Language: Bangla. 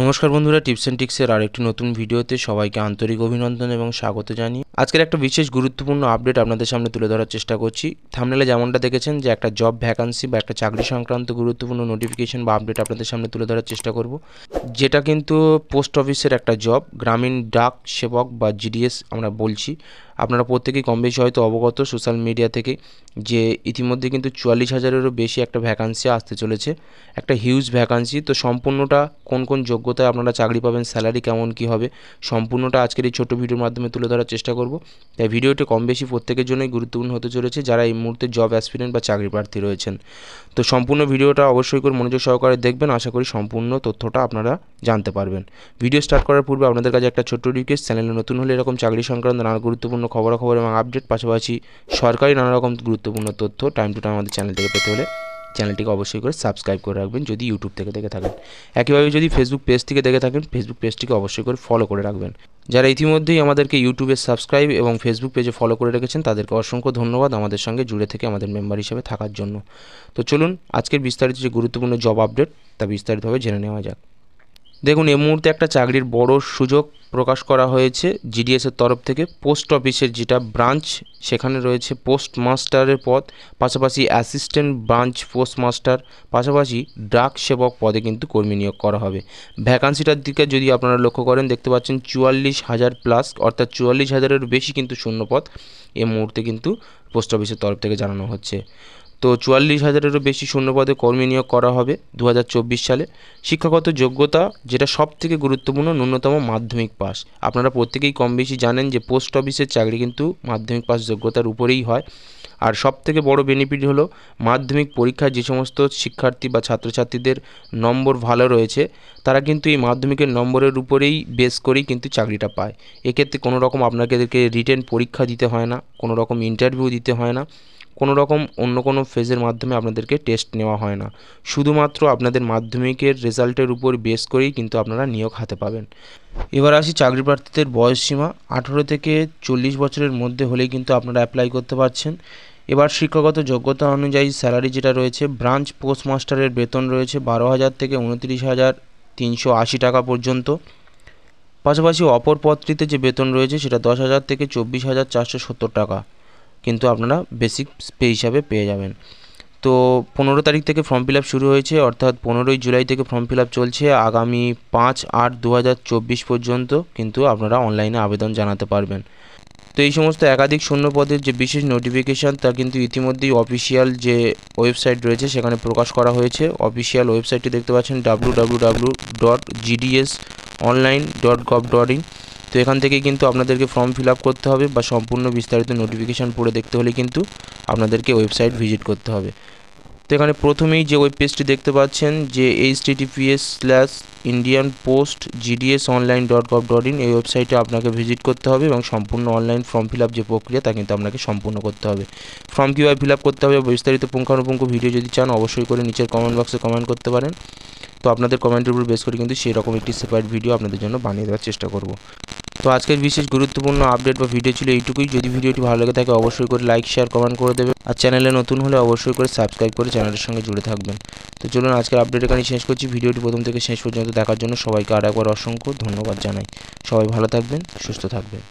নমস্কার বন্ধুরা, টিপস অ্যান্ড ট্রিক্সের আরেকটি নতুন ভিডিওতে সবাইকে আন্তরিক অভিনন্দন এবং স্বাগত জানিয়ে আজকের একটা বিশেষ গুরুত্বপূর্ণ আপডেট আপনাদের সামনে তুলে ধরার চেষ্টা করছি। থাম্বনেলে যেমনটা দেখেছেন যে একটা জব ভ্যাকান্সি বা একটা চাকরি সংক্রান্ত গুরুত্বপূর্ণ নোটিফিকেশন বা আপডেট আপনাদের সামনে তুলে ধরার চেষ্টা করব, যেটা কিন্তু পোস্ট অফিসের একটা জব, গ্রামীণ ডাক সেবক বা জিডিএস আমরা বলছি। আপনারা প্রত্যেকেই কম বেশি হয়তো অবগত সোশ্যাল মিডিয়া থেকে যে ইতিমধ্যে কিন্তু 44,000-এরও বেশি একটা ভ্যাকান্সি আসতে চলেছে, একটা হিউজ ভ্যাকান্সি। তো সম্পূর্ণটা কোন কোন যোগ্যতায় আপনারা চাকরি পাবেন, স্যালারি কেমন কী হবে, সম্পূর্ণটা আজকের এই ছোটো ভিডিওর মাধ্যমে তুলে ধরার চেষ্টা করব। তাই ভিডিওটি কম বেশি প্রত্যেকের জন্যই গুরুত্বপূর্ণ হতে চলেছে যারা এই মুহূর্তে জব অ্যাসপিরেন্ট বা চাকরি প্রার্থী রয়েছেন। তো সম্পূর্ণ ভিডিওটা অবশ্যই করে মনোযোগ সহকারে দেখবেন, আশা করি সম্পূর্ণ তথ্যটা আপনারা জানতে পারবেন। ভিডিও স্টার্ট করার পূর্বে আপনাদের কাছে একটা ছোট্ট রিকোয়েস্ট, চ্যানেলে নতুন হলে এরকম চাকরি সংক্রান্ত নানা গুরুত্বপূর্ণ খবরাখবর এবং আপডেট, পাশাপাশি সরকারি নানা রকম গুরুত্বপূর্ণ তথ্য টাইম টু টাইম আমাদের চ্যানেল থেকে পেতে হলে চ্যানেলটিকে অবশ্যই করে সাবস্ক্রাইব করে রাখবেন যদি ইউটিউব থেকে দেখে থাকেন। একইভাবে যদি ফেসবুক পেজ থেকে দেখে থাকেন, ফেসবুক পেজটিকে অবশ্যই করে ফলো করে রাখবেন। যারা ইতিমধ্যেই আমাদেরকে ইউটিউবে সাবস্ক্রাইব এবং ফেসবুক পেজে ফলো করে রেখেছেন তাদেরকে অসংখ্য ধন্যবাদ আমাদের সঙ্গে জুড়ে থেকে আমাদের মেম্বার হিসেবে থাকার জন্য। তো চলুন আজকের বিস্তারিত যে গুরুত্বপূর্ণ জব আপডেট তা বিস্তারিতভাবে জেনে নেওয়া যাক। দেখুন, এই মুহূর্তে একটা চাকরির বড় সুযোগ প্রকাশ করা হয়েছে জিডিএসের তরফ থেকে। পোস্ট অফিসের যেটা ব্রাঞ্চ, সেখানে রয়েছে পোস্ট মাস্টারের পদ, পাশাপাশি অ্যাসিস্ট্যান্ট ব্রাঞ্চ পোস্ট মাস্টার, পাশাপাশি ডাক সেবক পদে কিন্তু কর্মী নিয়োগ করা হবে। ভ্যাকান্সিটার দিকে যদি আপনারা লক্ষ্য করেন, দেখতে পাচ্ছেন 44,000 প্লাস, অর্থাৎ 44,000-এরও বেশি কিন্তু শূন্যপদ এই মুহূর্তে কিন্তু পোস্ট অফিসের তরফ থেকে জানানো হচ্ছে। তো 44,000-এরও বেশি শূন্যপদে কর্মী নিয়োগ করা হবে 2024 সালে। শিক্ষাগত যোগ্যতা যেটা সব থেকে গুরুত্বপূর্ণ, ন্যূনতম মাধ্যমিক পাস। আপনারা প্রত্যেকেই কম বেশি জানেন যে পোস্ট অফিসের চাকরি কিন্তু মাধ্যমিক পাস যোগ্যতার উপরেই হয়। আর সব থেকে বড় বেনিফিট হলো মাধ্যমিক পরীক্ষায় যে সমস্ত শিক্ষার্থী বা ছাত্রছাত্রীদের নম্বর ভালো রয়েছে তারা কিন্তু এই মাধ্যমিকের নম্বরের উপরেই বেস করেই কিন্তু চাকরিটা পায়। এক্ষেত্রে কোনো রকম আপনাদেরকে রিটেন পরীক্ষা দিতে হয় না, কোনো রকম ইন্টারভিউ দিতে হয় না, কোনো রকম অন্য কোনো ফেজের মাধ্যমে আপনাদেরকে টেস্ট নেওয়া হয় না। শুধুমাত্র আপনাদের মাধ্যমিকের রেজাল্টের উপর বেস করেই কিন্তু আপনারা নিয়োগ হাতে পাবেন। এবার আসি চাকরি প্রার্থীদের বয়সসীমা। 18 থেকে 40 বছরের মধ্যে হলেই কিন্তু আপনারা অ্যাপ্লাই করতে পারছেন। এবার শিক্ষাগত যোগ্যতা অনুযায়ী স্যালারি যেটা রয়েছে, ব্রাঞ্চ পোস্ট মাস্টারের বেতন রয়েছে 12,000 থেকে 29,380 টাকা পর্যন্ত। পাশাপাশি অপর পদটিতে যে বেতন রয়েছে সেটা 10,000 থেকে 24,470 টাকা কিন্তু আপনারা বেসিক পে হিসাবে পেয়ে যাবেন। তো 15 তারিখ থেকে ফর্ম ফিল আপ শুরু হয়েছে, অর্থাৎ 15ই জুলাই থেকে ফর্ম ফিল আপ চলছে। আগামী 5/8/2024 পর্যন্ত কিন্তু আপনারা অনলাইনে আবেদন জানাতে পারবেন। তো এই সমস্ত একাধিক শূন্য পদের যে বিশেষ নোটিফিকেশান তা কিন্তু ইতিমধ্যেই অফিসিয়াল যে ওয়েবসাইট রয়েছে সেখানে প্রকাশ করা হয়েছে। অফিসিয়াল ওয়েবসাইটটি দেখতে পাচ্ছেন www.gdsonline.gov.in। তো এখান থেকেই কিন্তু আপনাদেরকে ফর্ম ফিল আপ করতে হবে বা সম্পূর্ণ বিস্তারিত নোটিফিকেশান পড়ে দেখতে হলে কিন্তু আপনাদেরকে ওয়েবসাইট ভিজিট করতে হবে। তো এখানে প্রথমেই যে ওয়েব পেজটি দেখতে পাচ্ছেন যে https://indianpostgdsonline.gov.in, এই ওয়েবসাইটে আপনাকে ভিজিট করতে হবে এবং সম্পূর্ণ অনলাইন ফর্ম ফিল আপ যে প্রক্রিয়া তা কিন্তু আপনাকে সম্পূর্ণ করতে হবে। ফর্ম কীভাবে ফিল আপ করতে হবে বিস্তারিত পুঙ্খানুপুঙ্খ ভিডিও যদি চান অবশ্যই করে নিচের কমেন্ট বক্সে কমেন্ট করতে পারেন। তো আপনাদের কমেন্টের উপর বেস করে কিন্তু সেই রকম একটি সেপারেট ভিডিও আপনাদের জন্য বানিয়ে দেওয়ার চেষ্টা করব। তো আজকের বিশেষ গুরুত্বপূর্ণ আপডেট বা ভিডিও ছিল এইটুকুই। যদি ভিডিওটি ভালো লেগে থাকে অবশ্যই করে লাইক শেয়ার কমেন্ট করে দেবেন, আর চ্যানেলে নতুন হলে অবশ্যই করে সাবস্ক্রাইব করে চ্যানেলের সঙ্গে জুড়ে থাকবেন। তো চলুন আজকের আপডেট এখানে শেষ করছি। ভিডিওটি প্রথম থেকে শেষ পর্যন্ত দেখার জন্য সবাইকে আর একবার অসংখ্য ধন্যবাদ জানাই। সবাই ভালো থাকবেন, সুস্থ থাকবেন।